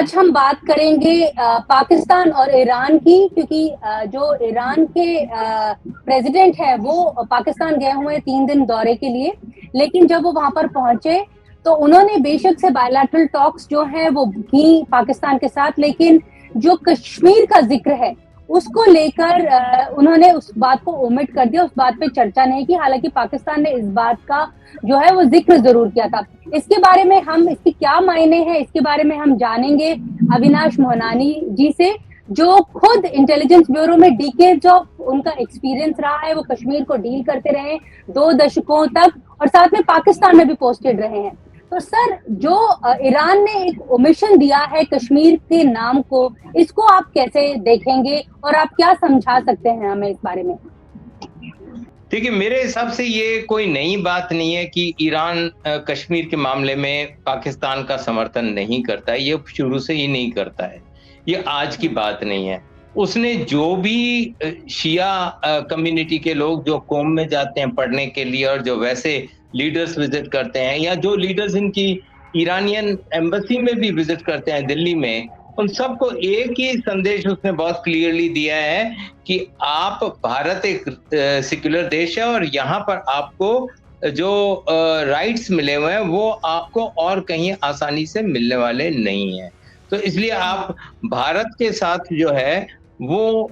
आज हम बात करेंगे पाकिस्तान और ईरान की, क्योंकि जो ईरान के प्रेसिडेंट है वो पाकिस्तान गए हुए 3 दिन दौरे के लिए। लेकिन जब वो वहां पर पहुंचे तो उन्होंने बेशक से बायलैटरल टॉक्स जो है वो की पाकिस्तान के साथ, लेकिन जो कश्मीर का जिक्र है उसको लेकर उन्होंने उस बात को ओमिट कर दिया, उस बात पे चर्चा नहीं की। हालांकि पाकिस्तान ने इस बात का जो है वो जिक्र जरूर किया था। इसके बारे में हम, इसके क्या मायने हैं, इसके बारे में हम जानेंगे अविनाश मोहनानी जी से, जो खुद इंटेलिजेंस ब्यूरो में डीकेड्स ऑफ उनका एक्सपीरियंस रहा है। वो कश्मीर को डील करते रहे 2 दशकों तक और साथ में पाकिस्तान में भी पोस्टेड रहे हैं। तो सर, जो ईरान ने एक ओमिशन दिया है कश्मीर के नाम को, इसको आप कैसे देखेंगे और आप क्या समझा सकते हैं हमें इस बारे में? देखिए, मेरे हिसाब से ये कोई नई बात नहीं है कि ईरान कश्मीर के मामले में पाकिस्तान का समर्थन नहीं करता है। ये शुरू से ही नहीं करता है, ये आज की बात नहीं है। उसने जो भी शिया कम्युनिटी के लोग जो कौम में जाते हैं पढ़ने के लिए और जो वैसे लीडर्स विजिट करते हैं, या जो लीडर्स इनकी ईरानियन एम्बेसी में भी विजिट करते हैं दिल्ली में, उन सबको एक ही संदेश उसने बहुत क्लियरली दिया है कि आप, भारत एक सेक्युलर देश है और यहाँ पर आपको जो राइट्स मिले हुए हैं वो आपको और कहीं आसानी से मिलने वाले नहीं हैं। तो इसलिए आप भारत के साथ जो है वो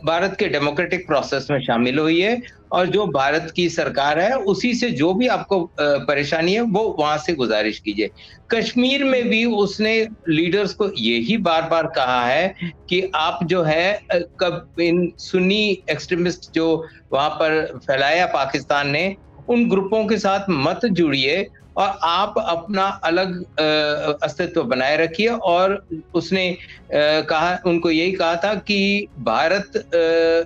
भारत के डेमोक्रेटिक प्रोसेस में शामिल हुई है, और जो भारत की सरकार है उसी से जो भी आपको परेशानी है वो वहां से गुजारिश कीजिए। कश्मीर में भी उसने लीडर्स को यही बार बार कहा है कि आप जो है कब इन सुन्नी एक्सट्रीमिस्ट जो वहां पर फैलाया पाकिस्तान ने, उन ग्रुपों के साथ मत जुड़िए और आप अपना अलग अस्तित्व बनाए रखिए। और उसने कहा, उनको यही कहा था कि भारत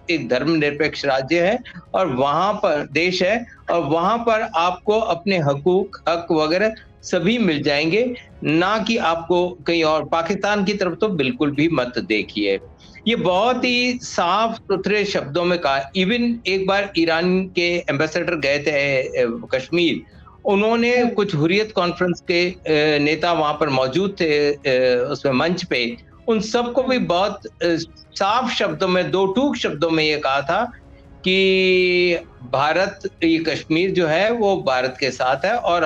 एक धर्मनिरपेक्ष राज्य है और वहां पर देश है, और वहां पर आपको अपने हक वगैरह सभी मिल जाएंगे, ना कि आपको कहीं और पाकिस्तान की तरफ तो बिल्कुल भी मत देखिए। ये बहुत ही साफ सुथरे शब्दों में कहा। इवन एक बार ईरान के एम्बेसडर गए थे कश्मीर, उन्होंने कुछ हुर्रियत कॉन्फ्रेंस के नेता वहां पर मौजूद थे उसमें मंच पे, उन सबको भी बहुत साफ शब्दों में, दो टूक शब्दों में ये कहा था कि भारत, ये कश्मीर जो है वो भारत के साथ है और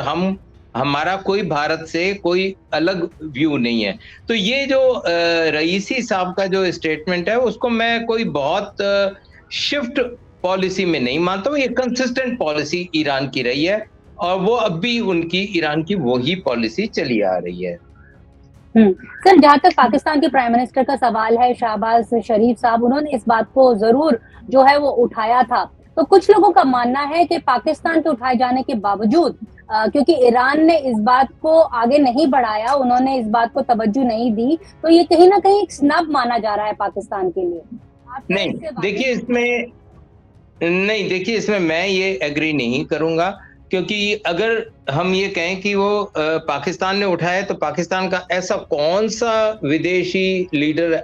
हमारा कोई भारत से कोई अलग व्यू नहीं है। तो ये जो रईसी साहब का जो स्टेटमेंट है उसको मैं कोई बहुत शिफ्ट पॉलिसी में नहीं मानता हूँ। ये कंसिस्टेंट पॉलिसी ईरान की रही है और वो अब भी उनकी, ईरान की वही पॉलिसी चली आ रही है। सर, जहाँ तक पाकिस्तान के प्राइम मिनिस्टर का सवाल है, शहबाज शरीफ साहब, उन्होंने इस बात को जरूर जो है वो उठाया था। तो कुछ लोगों का मानना है कि पाकिस्तान के उठाए जाने के बावजूद, क्योंकि ईरान ने इस बात को आगे नहीं बढ़ाया, उन्होंने इस बात को तवज्जो नहीं दी, तो ये कहीं ना कहीं एक स्नब माना जा रहा है पाकिस्तान के लिए। नहीं, देखिए इसमें मैं ये एग्री नहीं करूंगा, क्योंकि अगर हम ये कहें कि वो पाकिस्तान ने उठाया, तो पाकिस्तान का ऐसा कौन सा विदेशी लीडर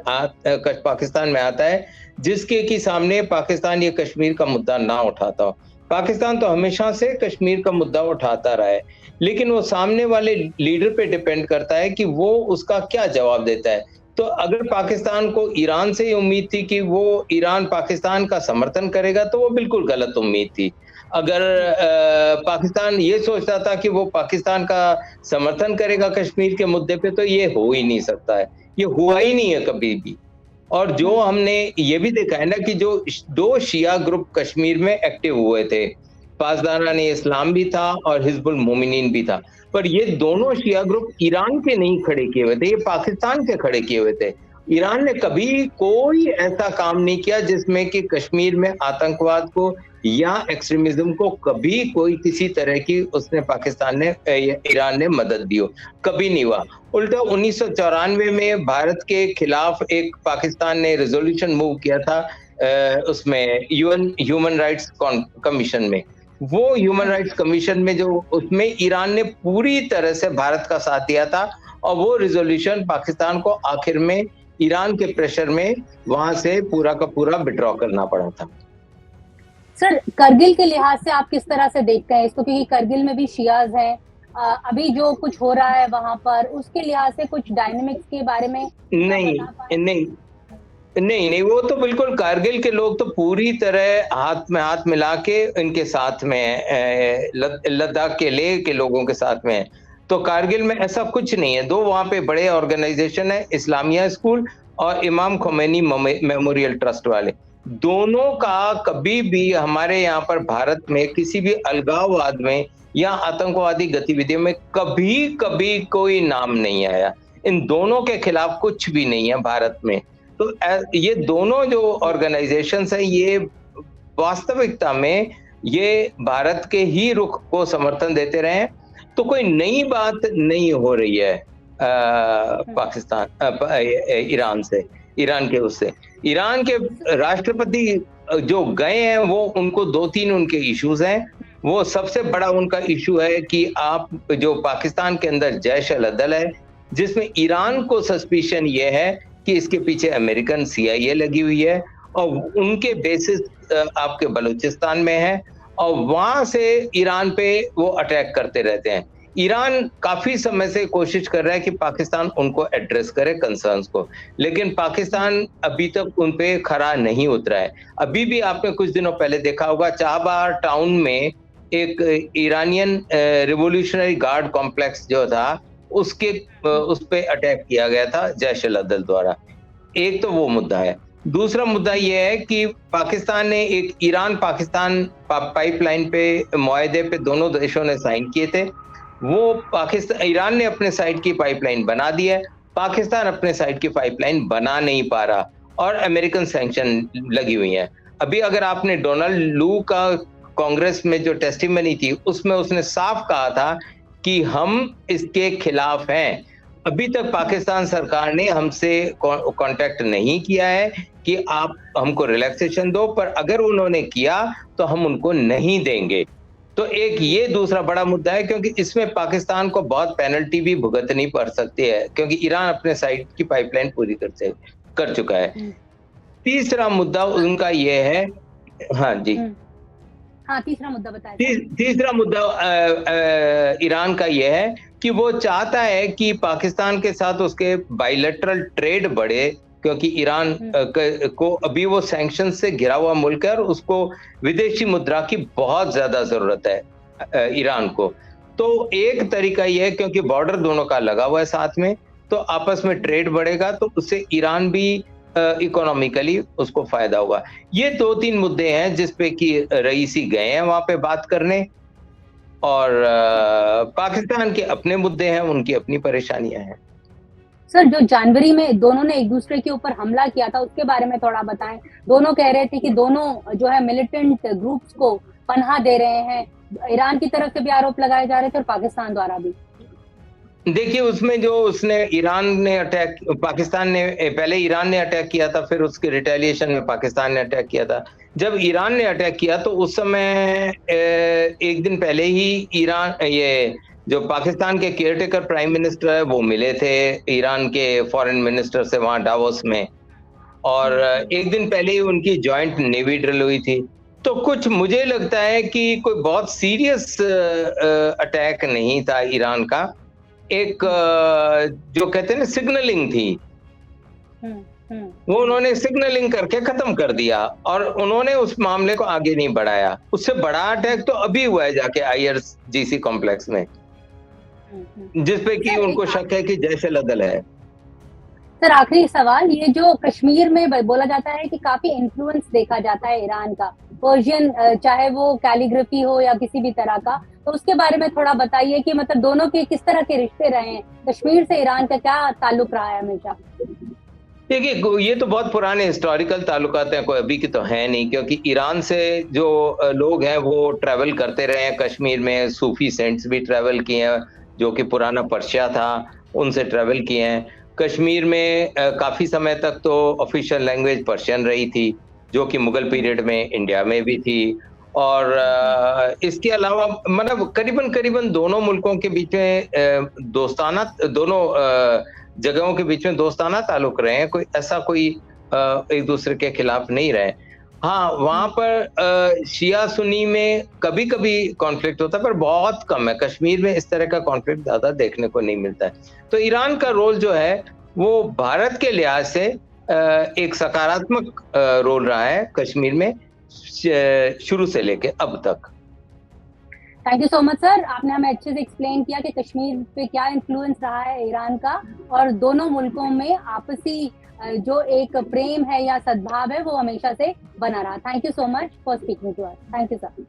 पाकिस्तान में आता है जिसके की सामने पाकिस्तान ये कश्मीर का मुद्दा ना उठाता हो। पाकिस्तान तो हमेशा से कश्मीर का मुद्दा उठाता रहा है, लेकिन वो सामने वाले लीडर पे डिपेंड करता है कि वो उसका क्या जवाब देता है। तो अगर पाकिस्तान को ईरान से उम्मीद थी कि वो ईरान पाकिस्तान का समर्थन करेगा, तो वो बिल्कुल गलत उम्मीद थी। अगर पाकिस्तान ये सोचता था कि वो पाकिस्तान का समर्थन करेगा कश्मीर के मुद्दे पे, तो ये हो ही नहीं सकता है, ये हुआ ही नहीं है कभी भी। और जो हमने ये भी देखा है ना कि जो 2 शिया ग्रुप कश्मीर में एक्टिव हुए थे, पासदारान इस्लाम भी था और हिजबुल मोमिनीन भी था, पर ये दोनों शिया ग्रुप ईरान के नहीं खड़े किए हुए थे, ये पाकिस्तान के खड़े किए हुए थे। ईरान ने कभी कोई ऐसा काम नहीं किया जिसमें कि कश्मीर में आतंकवाद को या एक्सट्रीमिज्म को कभी कोई किसी तरह की उसने ईरान ने मदद दी हो, कभी नहीं हुआ। उल्टा 1994 में भारत के खिलाफ एक पाकिस्तान ने रेजोल्यूशन मूव किया था उसमें यूएन ह्यूमन राइट्स कमीशन में। वो ह्यूमन राइट्स कमीशन में जो, उसमें ईरान ने पूरी तरह से भारत का साथ दिया था और वो रेजोल्यूशन पाकिस्तान को आखिर में ईरान के प्रेशर में वहां से पूरा का पूरा विड्रॉ करना पड़ा था। सर, करगिल के लिहाज से आप किस तरह से देखते हैं इसको, क्योंकि करगिल में भी शियाज हैं, अभी जो कुछ हो रहा है वहां पर उसके लिहाज से कुछ डायनेमिक्स के बारे में नहीं बता पाए? नहीं नहीं नहीं, वो तो बिल्कुल कारगिल के लोग तो पूरी तरह हाथ में हाथ मिला के इनके साथ में हैं, लद्दाख के लेह के लोगों के साथ में है। तो कारगिल में ऐसा कुछ नहीं है। दो वहाँ पे बड़े ऑर्गेनाइजेशन है, इस्लामिया स्कूल और इमाम खोमेनी मेमोरियल ट्रस्ट वाले। दोनों का कभी भी हमारे यहाँ पर भारत में किसी भी अलगाववाद में या आतंकवादी गतिविधियों में कभी कभी कोई नाम नहीं आया। इन दोनों के खिलाफ कुछ भी नहीं है भारत में। तो ये दोनों जो ऑर्गेनाइजेशंस हैं, ये वास्तविकता में ये भारत के ही रुख को समर्थन देते रहे हैं। तो कोई नई बात नहीं हो रही है ईरान से, ईरान के उससे। ईरान के राष्ट्रपति जो गए हैं वो उनको 2-3 उनके इश्यूज हैं। वो सबसे बड़ा उनका इशू है कि आप जो पाकिस्तान के अंदर जैश अल अदल है, जिसमें ईरान को सस्पिशन ये है कि इसके पीछे अमेरिकन CIA लगी हुई है और उनके बेसिस आपके बलूचिस्तान में है और वहां से ईरान पे वो अटैक करते रहते हैं। ईरान काफी समय से कोशिश कर रहा है कि पाकिस्तान उनको एड्रेस करे कंसर्न्स को, लेकिन पाकिस्तान अभी तक उन पे खरा नहीं उतरा है। अभी भी आपने कुछ दिनों पहले देखा होगा, चाबहार टाउन में एक ईरानियन रिवोल्यूशनरी गार्ड कॉम्प्लेक्स जो था उसके उस पे अटैक किया गया था जैश अल अदल द्वारा। एक तो वो मुद्दा है। दूसरा मुद्दा ये है कि पाकिस्तान ने एक ईरान पाकिस्तान पाइपलाइन पे मुआहदे पे दोनों देशों ने साइन किए थे। वो पाकिस्तान, ईरान ने अपने साइड की पाइपलाइन बना दी है, पाकिस्तान अपने साइड की पाइपलाइन बना नहीं पा रहा और अमेरिकन सैंक्शन लगी हुई है। अभी अगर आपने डोनाल्ड लू का कांग्रेस में जो टेस्टिमनी थी उसमें उसने साफ कहा था कि हम इसके खिलाफ हैं। अभी तक पाकिस्तान सरकार ने हमसे कांटेक्ट नहीं किया है कि आप हमको रिलैक्सेशन दो, पर अगर उन्होंने किया तो हम उनको नहीं देंगे। तो एक ये दूसरा बड़ा मुद्दा है, क्योंकि इसमें पाकिस्तान को बहुत पेनल्टी भी भुगतनी पड़ सकती है, क्योंकि ईरान अपने साइड की पाइपलाइन पूरी कर चुका है। तीसरा मुद्दा उनका ये है, हाँ जी, हाँ तीसरा मुद्दा बताइए। तीसरा मुद्दा ईरान का यह है कि वो चाहता है कि पाकिस्तान के साथ उसके बायलैटरल ट्रेड बढ़े, क्योंकि ईरान को अभी वो सैंक्शन से घिरा हुआ मुल्क है और उसको विदेशी मुद्रा की बहुत ज्यादा जरूरत है ईरान को। तो एक तरीका यह है, क्योंकि बॉर्डर दोनों का लगा हुआ है साथ में, तो आपस में ट्रेड बढ़ेगा तो उससे ईरान भी इकोनॉमिकली उसको फायदा होगा। ये 2-3 मुद्दे हैं जिसपे कि रईसी गए हैं वहां पे बात करने, और पाकिस्तान के अपने मुद्दे हैं, उनकी अपनी परेशानियां हैं। सर, जो जनवरी में दोनों ने एक दूसरे के ऊपर हमला किया था उसके बारे में थोड़ा बताएं। दोनों कह रहे थे कि दोनों जो है मिलिटेंट ग्रुप्स को पनाह दे रहे हैं। ईरान की तरफ से भी आरोप लगाए जा रहे थे और पाकिस्तान द्वारा भी। देखिए, उसमें जो उसने ईरान ने अटैक, पाकिस्तान ने पहले ईरान ने अटैक किया था, फिर उसके रिटेलिएशन में पाकिस्तान ने अटैक किया था। जब ईरान ने अटैक किया तो उस समय एक दिन पहले ही ईरान, ये जो पाकिस्तान के केयरटेकर प्राइम मिनिस्टर है वो मिले थे ईरान के फॉरेन मिनिस्टर से वहां डावोस में, और एक दिन पहले ही उनकी जॉइंट नेवी ड्रिल हुई थी। तो कुछ मुझे लगता है कि कोई बहुत सीरियस अटैक नहीं था ईरान का, एक जो कहते हैं ना सिग्नलिंग थी, वो उन्होंने सिग्नलिंग करके खत्म कर दिया और उन्होंने उस मामले को आगे नहीं बढ़ाया। उससे बड़ा अटैक तो अभी हुआ है जाके IRGC कॉम्प्लेक्स में, जिसपे कि उनको शक है कि जैश अल अदल है। सर, आखिरी सवाल, ये जो कश्मीर में बोला जाता है कि काफी इन्फ्लुएंस देखा जाता है ईरान का, पर्शियन, चाहे वो कैलीग्राफी हो या किसी भी तरह का, तो उसके बारे में थोड़ा बताइए कि मतलब दोनों के किस तरह के रिश्ते रहे हैं, कश्मीर से ईरान का क्या ताल्लुक रहा है हमेशा? देखिए, ये तो बहुत पुराने हिस्टोरिकल ताल्लुकात हैं, कोई अभी की तो है नहीं, क्योंकि ईरान से जो लोग हैं वो ट्रैवल करते रहे हैं कश्मीर में। सूफी सेंट्स भी ट्रैवल किए हैं, जो कि पुराना पर्शिया था, उनसे ट्रैवल किए हैं। कश्मीर में काफी समय तक तो ऑफिशियल लैंग्वेज पर्शियन रही थी, जो कि मुगल पीरियड में इंडिया में भी थी। और इसके अलावा मतलब करीबन दोनों मुल्कों के बीच में दोस्ताना, दोनों जगहों के बीच में दोस्ताना ताल्लुक रहे हैं, कोई ऐसा कोई एक दूसरे के खिलाफ नहीं रहे। हाँ, वहां पर शिया सुन्नी में कभी कभी कॉन्फ्लिक्ट होता है, पर बहुत कम है। कश्मीर में इस तरह का कॉन्फ्लिक्ट ज्यादा देखने को नहीं मिलता है। तो ईरान का रोल जो है वो भारत के लिहाज से एक सकारात्मक रोल रहा है कश्मीर में, शुरू से लेके अब तक। Thank you so much sir, आपने हमें अच्छे से एक्सप्लेन किया कि कश्मीर पे क्या इन्फ्लुएंस रहा है ईरान का, और दोनों मुल्कों में आपसी जो एक प्रेम है या सद्भाव है वो हमेशा से बना रहा। Thank you so much for speaking to us. Thank you sir.